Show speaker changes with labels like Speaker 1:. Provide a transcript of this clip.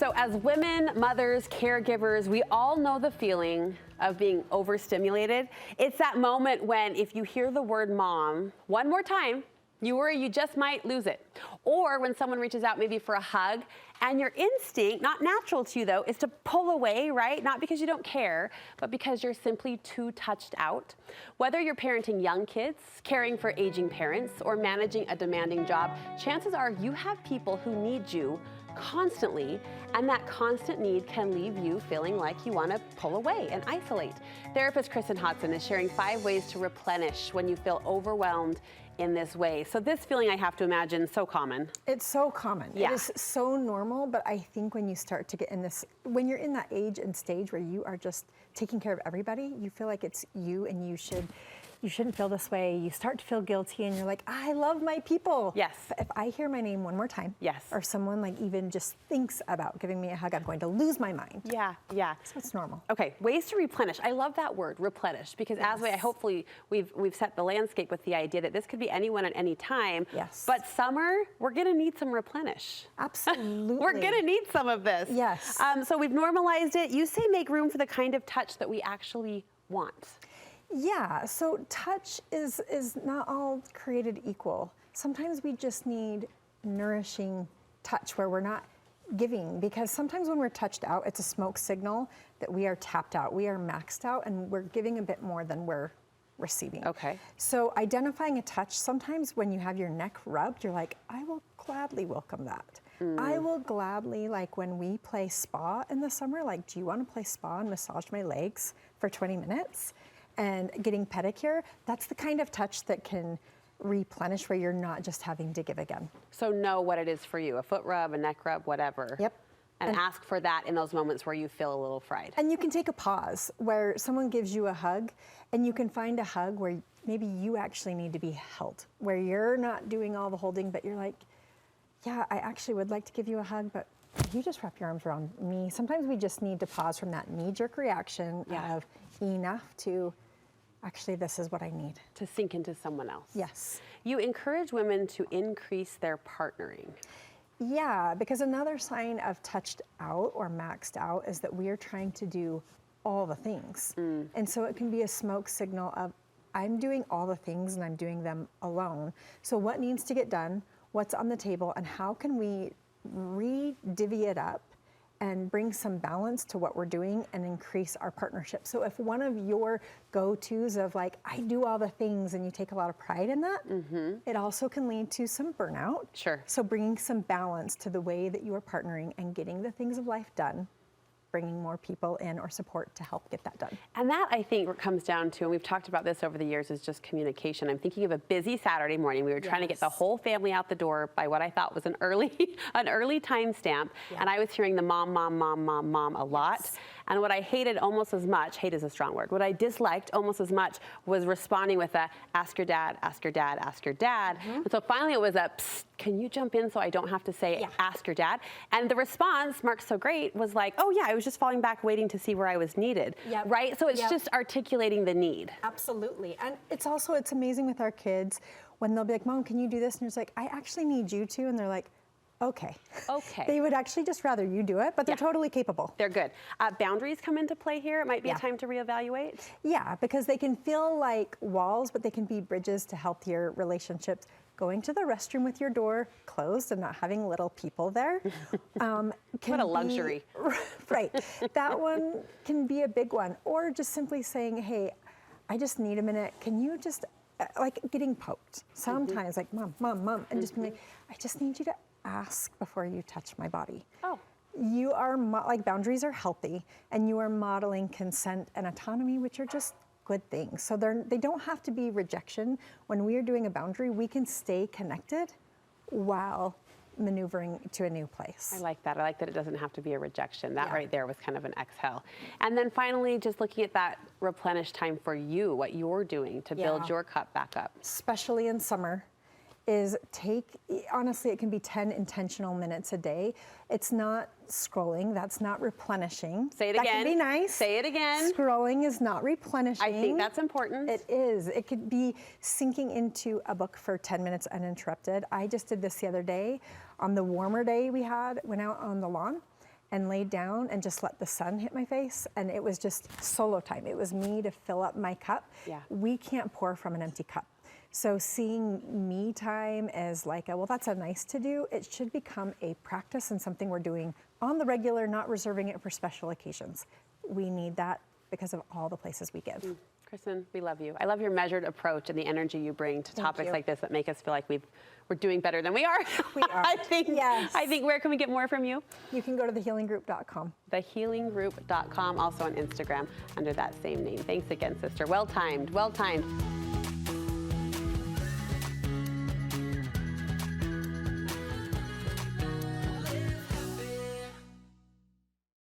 Speaker 1: So as women, mothers, caregivers, we all know the feeling of being overstimulated. It's that moment when if you hear the word mom one more time, you worry you just might lose it. Or when someone reaches out maybe for a hug and your instinct, not natural to you though, is to pull away, right? Not because you don't care, but because you're simply too touched out. Whether you're parenting young kids, caring for aging parents, or managing a demanding job, chances are you have people who need you constantly, and that constant need can leave you feeling like you want to pull away and isolate. Therapist Kristin Hodson is sharing 5 ways to replenish when you feel overwhelmed in this way. So this feeling, I have to imagine, so common.
Speaker 2: It's so common.
Speaker 1: Yeah.
Speaker 2: It is so normal, but I think when you start to get in this, when you're in that age and stage where you are just taking care of everybody, you feel like it's you and you shouldn't feel this way. You start to feel guilty and you're like, I love my people.
Speaker 1: Yes.
Speaker 2: But if I hear my name one more time,
Speaker 1: yes,
Speaker 2: or someone like even just thinks about giving me a hug, I'm going to lose my mind.
Speaker 1: Yeah, yeah.
Speaker 2: So it's normal.
Speaker 1: Okay, ways to replenish. I love that word, replenish, because as we, hopefully we've set the landscape with the idea that this could be anyone at any time.
Speaker 2: Yes.
Speaker 1: But summer, we're gonna need some replenish.
Speaker 2: Absolutely.
Speaker 1: We're gonna need some of this.
Speaker 2: Yes.
Speaker 1: So we've normalized it. You say make room for the kind of touch that we actually want.
Speaker 2: Yeah, so touch is not all created equal. Sometimes we just need nourishing touch where we're not giving, because sometimes when we're touched out, it's a smoke signal that we are tapped out, we are maxed out, and we're giving a bit more than we're receiving.
Speaker 1: Okay.
Speaker 2: So identifying a touch, sometimes when you have your neck rubbed, you're like, I will gladly welcome that. I will gladly, like when we play spa in the summer, like, do you want to play spa and massage my legs for 20 minutes? And getting pedicure, that's the kind of touch that can replenish where you're not just having to give again.
Speaker 1: So know what it is for you, a foot rub, a neck rub, whatever.
Speaker 2: Yep.
Speaker 1: And ask for that in those moments where you feel a little fried.
Speaker 2: And you can take a pause where someone gives you a hug, and you can find a hug where maybe you actually need to be held, where you're not doing all the holding, but you're like, yeah, I actually would like to give you a hug, but you just wrap your arms around me. Sometimes we just need to pause from that knee-jerk reaction of enough to actually, this is what I need.
Speaker 1: To sink into someone else.
Speaker 2: Yes.
Speaker 1: You encourage women to increase their partnering.
Speaker 2: Yeah, because another sign of touched out or maxed out is that we are trying to do all the things. And so it can be a smoke signal of, I'm doing all the things and I'm doing them alone. So what needs to get done, what's on the table, and how can we re-divvy it up and bring some balance to what we're doing and increase our partnership. So if one of your go-tos of like, I do all the things, and you take a lot of pride in that, it also can lead to some burnout.
Speaker 1: Sure.
Speaker 2: So bringing some balance to the way that you are partnering and getting the things of life done, bringing more people in or support to help get that done.
Speaker 1: And that, I think, comes down to, and we've talked about this over the years, is just communication. I'm thinking of a busy Saturday morning. We were trying to get the whole family out the door by what I thought was an early time stamp. And I was hearing the mom, mom, mom, mom, mom a lot. And what I hated almost as much, hate is a strong word, what I disliked almost as much was responding with a, ask your dad, ask your dad, ask your dad. And so finally it was a, psst, can you jump in so I don't have to say, ask your dad? And the response, Mark's so great, was like, oh yeah, I was just falling back waiting to see where I was needed, right? So it's just articulating the need.
Speaker 2: Absolutely. And it's also, it's amazing with our kids when they'll be like, Mom, can you do this? And it's like, I actually need you to. And they're like, okay.
Speaker 1: Okay.
Speaker 2: They would actually just rather you do it, but they're totally capable.
Speaker 1: They're good. Boundaries come into play here. It might be a time to reevaluate.
Speaker 2: Yeah, because they can feel like walls, but they can be bridges to healthier relationships. Going to the restroom with your door closed and not having little people there.
Speaker 1: What a luxury.
Speaker 2: Right. That one can be a big one. Or just simply saying, hey, I just need a minute. Can you just, like getting poked. Sometimes like, mom, mom, mom. And just being like, I just need you to ask before you touch my body.
Speaker 1: Oh.
Speaker 2: You are, like boundaries are healthy, and you are modeling consent and autonomy, which are just good things. So they don't have to be rejection. When we are doing a boundary, we can stay connected while maneuvering to a new place.
Speaker 1: I like that. I like that it doesn't have to be a rejection. That right there was kind of an exhale. And then finally, just looking at that replenish time for you, what you're doing to build your cup back up.
Speaker 2: Especially in summer, is honestly, it can be 10 intentional minutes a day. It's not scrolling, that's not replenishing.
Speaker 1: Say it again.
Speaker 2: That can be nice.
Speaker 1: Say it again.
Speaker 2: Scrolling is not replenishing.
Speaker 1: I think that's important.
Speaker 2: It is. It could be sinking into a book for 10 minutes uninterrupted. I just did this the other day. On the warmer day we had, went out on the lawn, and laid down and just let the sun hit my face. And it was just solo time. It was me to fill up my cup.
Speaker 1: Yeah.
Speaker 2: We can't pour from an empty cup. So seeing me time as like, well, that's a nice to do, it should become a practice and something we're doing on the regular, not reserving it for special occasions. We need that because of all the places we give.
Speaker 1: Kristin, we love you. I love your measured approach and the energy you bring to topics
Speaker 2: you.
Speaker 1: like this that make us feel like we're doing better than we are.
Speaker 2: We are.
Speaker 1: I think,
Speaker 2: yes.
Speaker 1: I think, where can we get more from you?
Speaker 2: You can go to thehealinggroup.com.
Speaker 1: Thehealinggroup.com, also on Instagram under that same name. Thanks again, sister. Well timed, well timed.